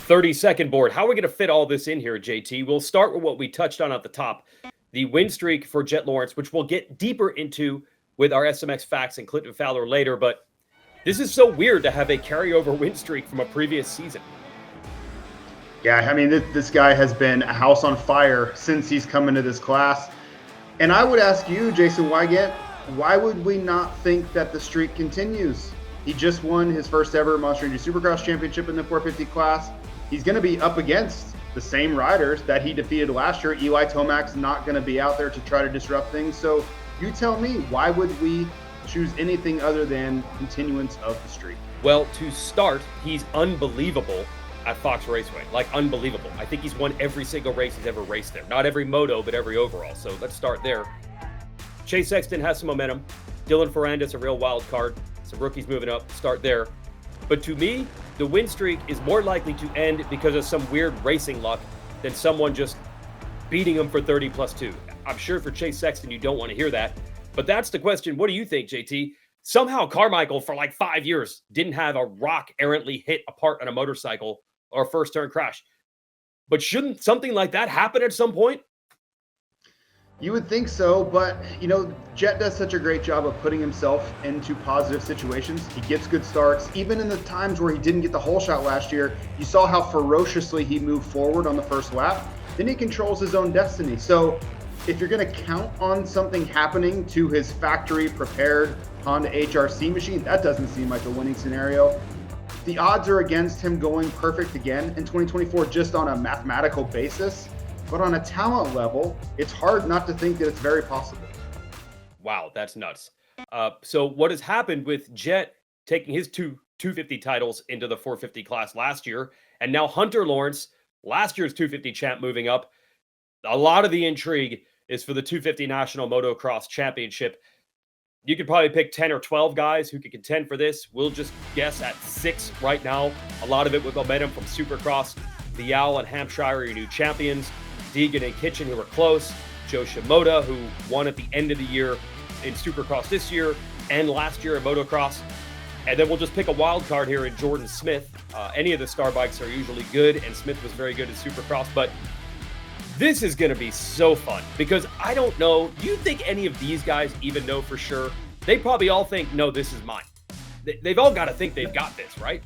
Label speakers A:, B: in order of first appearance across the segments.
A: 30-second board. How are we going to fit all this in here, JT? We'll start with what we touched on at the top, the win streak for Jett Lawrence, which we'll get deeper into with our SMX facts and Clinton Fowler later. But this is so weird to have a carryover win streak from a previous season.
B: Yeah, I mean, this guy has been a house on fire since he's come into this class. And I would ask you, Jason Weigandt, why would we not think that the streak continues? He just won his first ever Monster Energy Supercross championship in the 450 class. He's going to be up against the same riders that he defeated last year. Eli Tomac's not going to be out there to try to disrupt things. So you tell me, why would we choose anything other than continuance of the streak?
A: Well, to start, he's unbelievable at Fox Raceway. Like, unbelievable. I think he's won every single race he's ever raced there. Not every moto, but every overall. So let's start there. Chase Sexton has some momentum. Dylan Ferrandis, a real wild card. Some rookies moving up. Start there. But to me, the win streak is more likely to end because of some weird racing luck than someone just beating him for 30+2. I'm sure for Chase Sexton, you don't want to hear that. But that's the question. What do you think, JT? Somehow Carmichael, for like 5 years, didn't have a rock errantly hit apart on a motorcycle or a first turn crash. But shouldn't something like that happen at some point?
B: You would think so, but, you know, Jett does such a great job of putting himself into positive situations. He gets good starts. Even in the times where he didn't get the whole shot last year, you saw how ferociously he moved forward on the first lap. Then he controls his own destiny. So if you're going to count on something happening to his factory-prepared Honda HRC machine, that doesn't seem like a winning scenario. The odds are against him going perfect again in 2024 just on a mathematical basis. But on a talent level, it's hard not to think that it's very possible.
A: Wow, that's nuts. So what has happened with Jett taking his 250 titles into the 450 class last year, and now Hunter Lawrence, last year's 250 champ, moving up. A lot of the intrigue is for the 250 National Motocross Championship. You could probably pick 10 or 12 guys who could contend for this. We'll just guess at 6 right now. A lot of it with momentum from Supercross. Vial and Hampshire are your new champions. Deegan and Kitchen, who were close. Joe Shimoda, who won at the end of the year in Supercross this year and last year in Motocross. And then we'll just pick a wild card here in Jordan Smith. Any of the star bikes are usually good, and Smith was very good in Supercross. But this is going to be so fun because I don't know. Do you think any of these guys even know for sure? They probably all think, no, this is mine. They've all got to think they've got this, right?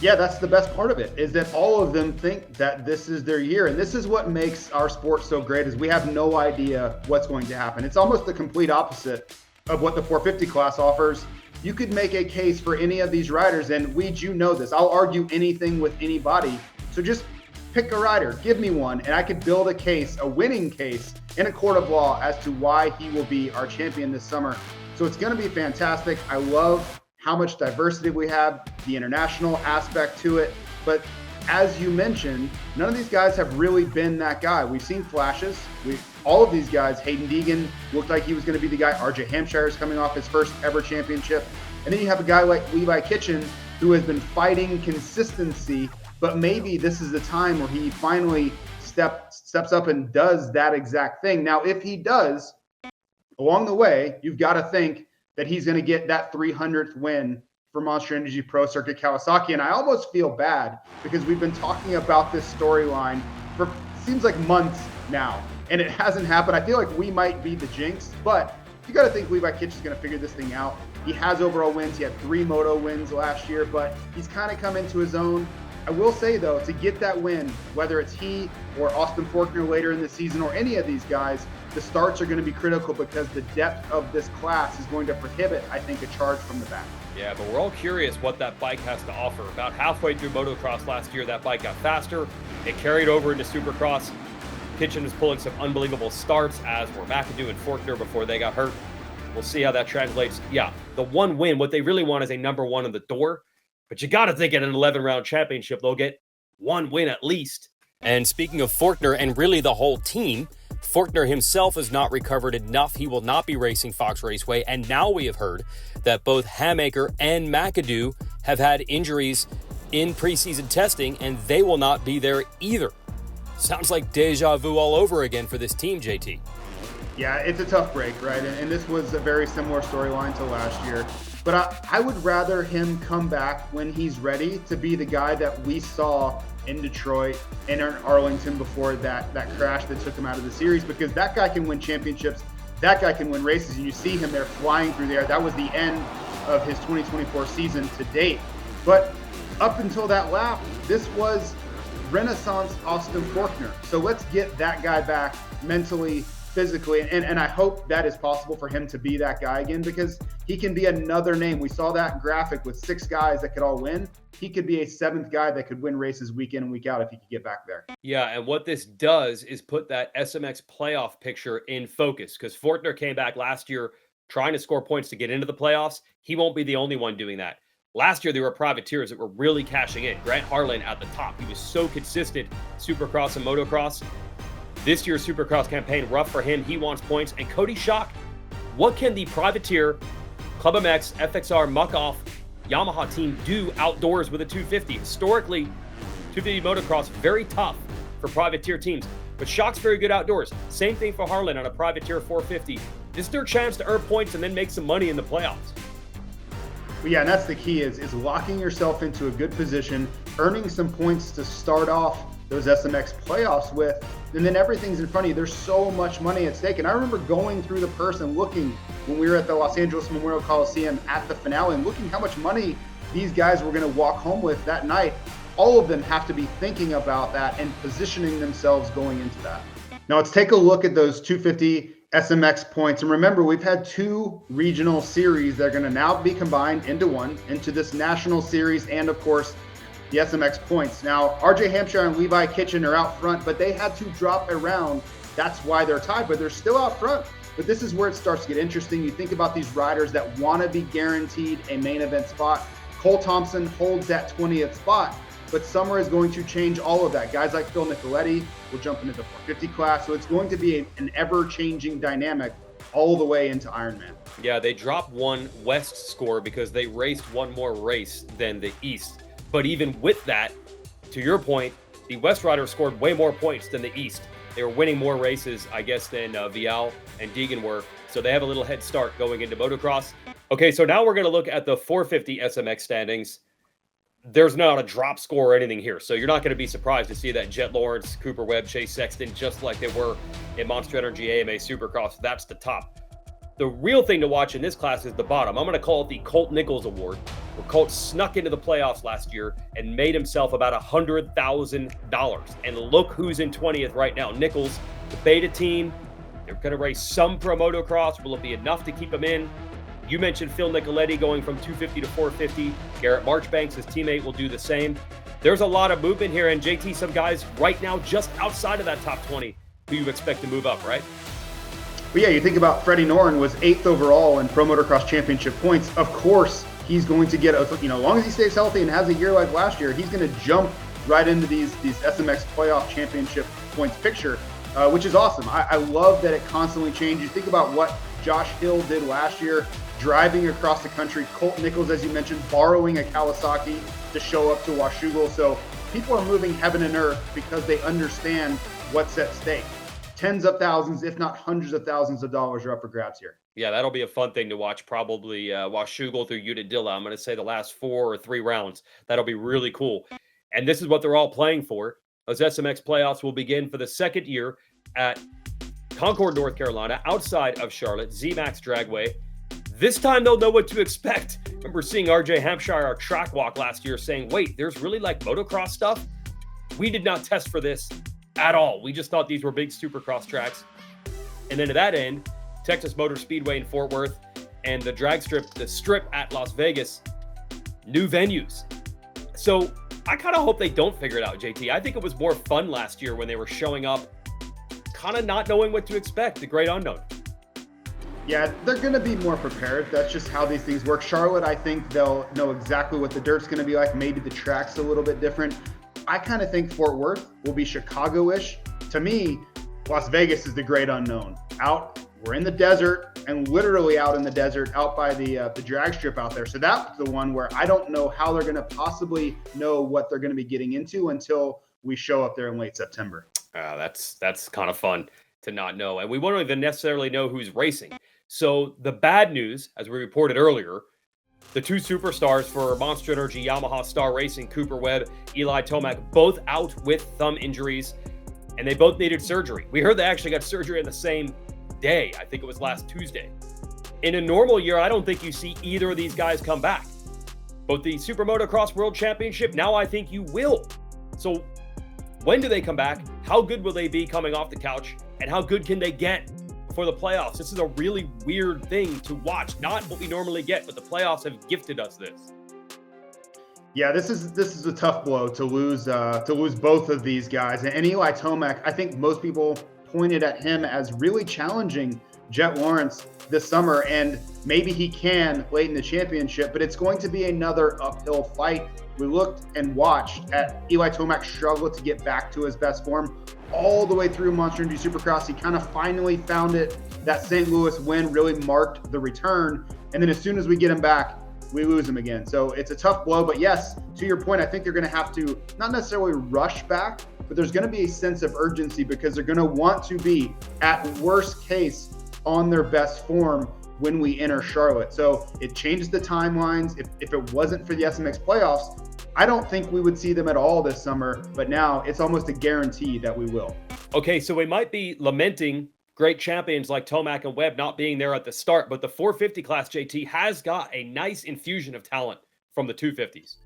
B: Yeah, that's the best part of it, is that all of them think that this is their year. And this is what makes our sport so great, is we have no idea what's going to happen. It's almost the complete opposite of what the 450 class offers. You could make a case for any of these riders, and you know this. I'll argue anything with anybody. So just pick a rider, give me one, and I could build a case, a winning case, in a court of law as to why he will be our champion this summer. So it's going to be fantastic. I love how much diversity we have, the international aspect to it. But as you mentioned, none of these guys have really been that guy. We've seen flashes. All of these guys, Hayden Deegan looked like he was going to be the guy. RJ Hampshire is coming off his first ever championship. And then you have a guy like Levi Kitchen, who has been fighting consistency, but maybe this is the time where he finally steps up and does that exact thing. Now, if he does, along the way, you've got to think that he's going to get that 300th win for Monster Energy Pro Circuit Kawasaki. And I almost feel bad because we've been talking about this storyline for seems like months now, and it hasn't happened. I feel like we might be the jinx, but you got to think Levi Kitch is going to figure this thing out. He has overall wins. He had 3 moto wins last year, but he's kind of come into his own. I will say, though, to get that win, whether it's he or Austin Faulkner later in the season or any of these guys, the starts are going to be critical because the depth of this class is going to prohibit, I think, a charge from the back.
A: Yeah, but we're all curious what that bike has to offer. About halfway through motocross last year, that bike got faster. It carried over into Supercross. Kitchen is pulling some unbelievable starts, as were McAdoo and Faulkner before they got hurt. We'll see how that translates. Yeah, the one win, what they really want is a number 1 in the door. But you got to think at an 11-round championship, they'll get 1 win at least. And speaking of Faulkner and really the whole team, Faulkner himself has not recovered enough. He will not be racing Fox Raceway. And now we have heard that both Hamaker and McAdoo have had injuries in preseason testing, and they will not be there either. Sounds like deja vu all over again for this team, JT.
B: Yeah, it's a tough break, right? And this was a very similar storyline to last year. But I would rather him come back when he's ready to be the guy that we saw in Detroit, and in Arlington before that crash that took him out of the series, because that guy can win championships. That guy can win races, and you see him there flying through there. That was the end of his 2024 season to date. But up until that lap, this was Renaissance Austin Forkner. So let's get that guy back mentally, physically, and I hope that is possible for him to be that guy again, because he can be another name. We saw that graphic with 6 guys that could all win. He could be a 7th guy that could win races week in and week out if he could get back there.
A: Yeah, and what this does is put that SMX playoff picture in focus, because Forkner came back last year trying to score points to get into the playoffs. He won't be the only one doing that. Last year, there were privateers that were really cashing in. Grant Harlan at the top. He was so consistent, Supercross and Motocross. This year's Supercross campaign, rough for him. He wants points. And Cody Schock, what can the privateer, Club MX, FXR, Muck-Off, Yamaha team do outdoors with a 250? Historically, 250 motocross, very tough for privateer teams. But Schock's very good outdoors. Same thing for Harlan on a privateer 450. This is their chance to earn points and then make some money in the playoffs.
B: But yeah, and that's the key is locking yourself into a good position, earning some points to start off those SMX playoffs with, and then everything's in front of you. There's so much money at stake. And I remember going through the purse and looking when we were at the Los Angeles Memorial Coliseum at the finale and looking how much money these guys were going to walk home with that night. All of them have to be thinking about that and positioning themselves going into that. Now let's take a look at those 250 SMX points. And remember, we've had 2 regional series that are going to now be combined into one, into this national series, and of course, the SMX points. Now, RJ Hampshire and Levi Kitchen are out front, but they had to drop a round. That's why they're tied, but they're still out front. But this is where it starts to get interesting. You think about these riders that want to be guaranteed a main event spot. Cole Thompson holds that 20th spot, but summer is going to change all of that. Guys like Phil Nicoletti will jump into the 450 class, so it's going to be an ever-changing dynamic all the way into Ironman.
A: Yeah, they dropped one West score because they raced one more race than the East. But even with that, to your point, the West riders scored way more points than the East. They were winning more races, I guess, than Vial and Deegan were. So they have a little head start going into motocross. Okay, so now we're going to look at the 450 SMX standings. There's not a drop score or anything here. So you're not going to be surprised to see that Jett Lawrence, Cooper Webb, Chase Sexton, just like they were in Monster Energy AMA Supercross. That's the top. The real thing to watch in this class is the bottom. I'm going to call it the Colt Nichols Award, where Colt snuck into the playoffs last year and made himself about $100,000. And look who's in 20th right now. Nichols, the beta team, they're going to race some pro motocross. Will it be enough to keep him in? You mentioned Phil Nicoletti going from 250 to 450. Garrett Marchbanks, his teammate, will do the same. There's a lot of movement here, and JT, some guys right now just outside of that top 20 who you expect to move up, right?
B: But yeah, you think about Freddie Noren was 8th overall in Pro Motocross Championship points. Of course, he's going to get, as long as he stays healthy and has a year like last year, he's going to jump right into these SMX playoff championship points picture, which is awesome. I love that it constantly changes. You think about what Josh Hill did last year, driving across the country. Colt Nichols, as you mentioned, borrowing a Kawasaki to show up to Washougal. So people are moving heaven and earth because they understand what's at stake. Tens of thousands, if not hundreds of thousands of dollars are up for grabs here.
A: Yeah, that'll be a fun thing to watch. Probably Washougal through Unadilla. I'm going to say the last 4 or 3 rounds. That'll be really cool. And this is what they're all playing for. Those SMX playoffs will begin for the second year at Concord, North Carolina, outside of Charlotte, ZMAX Dragway. This time they'll know what to expect. Remember seeing RJ Hampshire, our track walk last year, saying, wait, there's really like motocross stuff? We did not test for this at all. We just thought these were big supercross tracks. And then to that end, Texas Motor Speedway in Fort Worth and the drag strip, the strip at Las Vegas, new venues. So I kind of hope they don't figure it out, JT. I think it was more fun last year when they were showing up, kind of not knowing what to expect, the great unknown.
B: Yeah, they're going to be more prepared. That's just how these things work. Charlotte, I think they'll know exactly what the dirt's going to be like. Maybe the track's a little bit different. I kind of think Fort Worth will be Chicago-ish. To me, Las Vegas is the great unknown. We're in the desert, and literally out in the desert, out by the drag strip out there. So that's the one where I don't know how they're going to possibly know what they're going to be getting into until we show up there in late September.
A: That's kind of fun to not know. And we won't even necessarily know who's racing. So the bad news, as we reported earlier, The two superstars for Monster Energy Yamaha Star Racing, Cooper Webb, Eli Tomac, both out with thumb injuries, and they both needed surgery. We heard they actually got surgery on the same day. I think it was last Tuesday. In a normal year, I don't think you see either of these guys come back. But the Super Motocross World Championship, now I think you will. So when do they come back? How good will they be coming off the couch? And how good can they get for the playoffs? This is a really weird thing to watch. Not what we normally get, but the playoffs have gifted us this.
B: Yeah, this is a tough blow to lose both of these guys. And Eli Tomac, I think most people pointed at him as really challenging Jett Lawrence this summer, and maybe he can late in the championship, but it's going to be another uphill fight. We looked and watched at Eli Tomac struggle to get back to his best form all the way through Monster Energy Supercross. He kind of finally found it. That St. Louis win really marked the return, and then as soon as we get him back, we lose him again. So it's a tough blow, but yes, to your point, I think they're going to have to not necessarily rush back, but there's going to be a sense of urgency because they're going to want to be, at worst case, on their best form when we enter Charlotte. So it changes the timelines. If it wasn't for the SMX playoffs, I don't think we would see them at all this summer, but now it's almost a guarantee that we will.
A: Okay, so we might be lamenting great champions like Tomac and Webb not being there at the start, but the 450 class, JT, has got a nice infusion of talent from the 250s.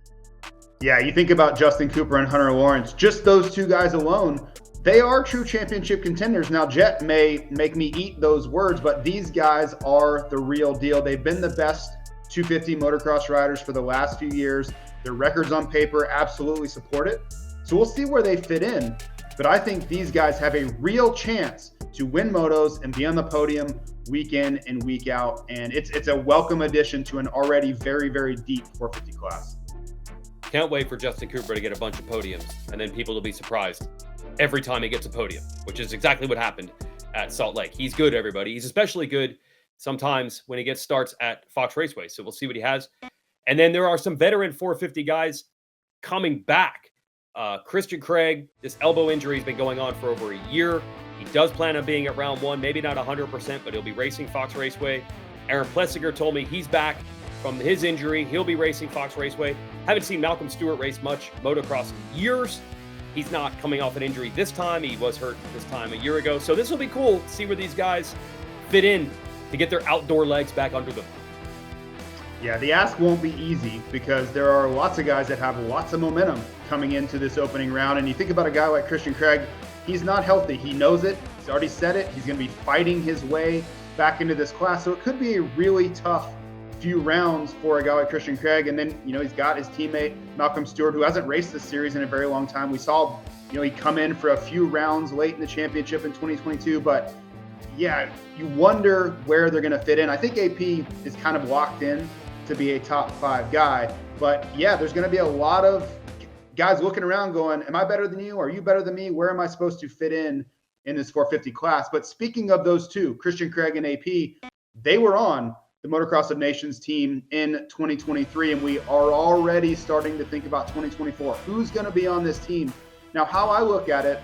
B: Yeah, you think about Justin Cooper and Hunter Lawrence, just those two guys alone, they are true championship contenders. Now, Jett may make me eat those words, but these guys are the real deal. They've been the best 250 motocross riders for the last few years. Their records on paper absolutely support it. So we'll see where they fit in. But I think these guys have a real chance to win motos and be on the podium week in and week out. And it's a welcome addition to an already very, very deep 450 class.
A: Can't wait for Justin Cooper to get a bunch of podiums, and then people will be surprised every time he gets a podium, which is exactly what happened at Salt Lake. He's good, everybody. He's especially good sometimes when he gets starts at Fox Raceway. So we'll see what he has. And then there are some veteran 450 guys coming back. Christian Craig, this elbow injury has been going on for over a year. He does plan on being at round one, maybe not 100%, but he'll be racing Fox Raceway. Aaron Plessinger told me he's back from his injury. He'll be racing Fox Raceway. Haven't seen Malcolm Stewart race much motocross in years. He's not coming off an injury this time. He was hurt this time a year ago. So this will be cool to see where these guys fit in to get their outdoor legs back under them.
B: Yeah, the ask won't be easy because there are lots of guys that have lots of momentum coming into this opening round. And you think about a guy like Christian Craig, he's not healthy. He knows it. He's already said it. He's going to be fighting his way back into this class. So it could be a really tough few rounds for a guy like Christian Craig. And then, he's got his teammate, Malcolm Stewart, who hasn't raced this series in a very long time. We saw, he come in for a few rounds late in the championship in 2022, but yeah, you wonder where they're going to fit in. I think AP is kind of locked in to be a top 5 guy, but yeah, there's going to be a lot of guys looking around going, am I better than you? Are you better than me? Where am I supposed to fit in this 450 class? But speaking of those two, Christian Craig and AP, they were on the Motocross of Nations team in 2023, and we are already starting to think about 2024. Who's going to be on this team? Now, how I look at it,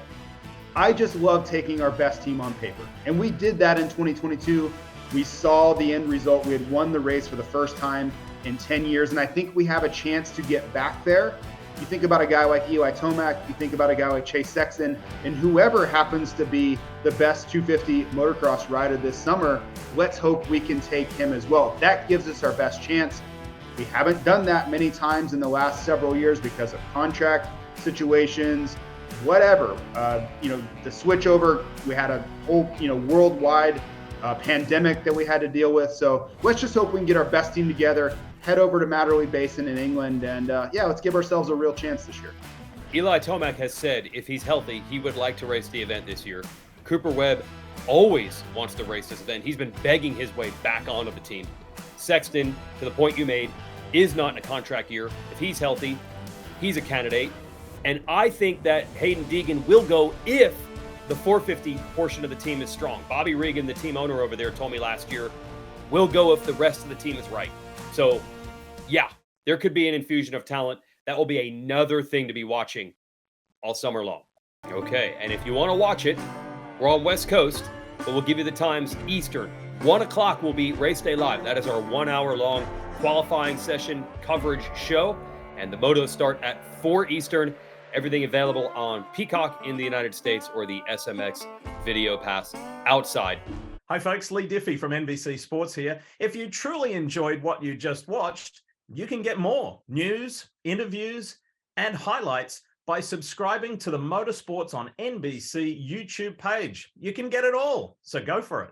B: I just love taking our best team on paper, and we did that in 2022. We saw the end result. We had won the race for the first time in 10 years, and I think we have a chance to get back there. You think about a guy like Eli Tomac, you think about a guy like Chase Sexton, and whoever happens to be the best 250 motocross rider this summer, let's hope we can take him as well. That gives us our best chance. We haven't done that many times in the last several years because of contract situations, whatever. The switch over, we had a whole, worldwide pandemic that we had to deal with. So let's just hope we can get our best team together, head over to Matterley Basin in England, and let's give ourselves a real chance this year.
A: Eli Tomac has said if he's healthy, he would like to race the event this year. Cooper Webb always wants to race this event. He's been begging his way back onto the team. Sexton, to the point you made, is not in a contract year. If he's healthy, he's a candidate. And I think that Hayden Deegan will go if the 450 portion of the team is strong. Bobby Regan, the team owner over there, told me last year, will go if the rest of the team is right. So, yeah, there could be an infusion of talent. That will be another thing to be watching all summer long. Okay, and if you want to watch it, we're on West Coast, but we'll give you the times Eastern. 1 o'clock will be Race Day Live. That is our 1 hour long qualifying session coverage show, and the motos start at 4 Eastern. Everything available on Peacock in the United States or the SMX Video Pass outside.
C: Hi folks, Lee Diffie from NBC Sports here. If you truly enjoyed what you just watched, you can get more news, interviews, and highlights by subscribing to the Motorsports on NBC YouTube page. You can get it all, so go for it.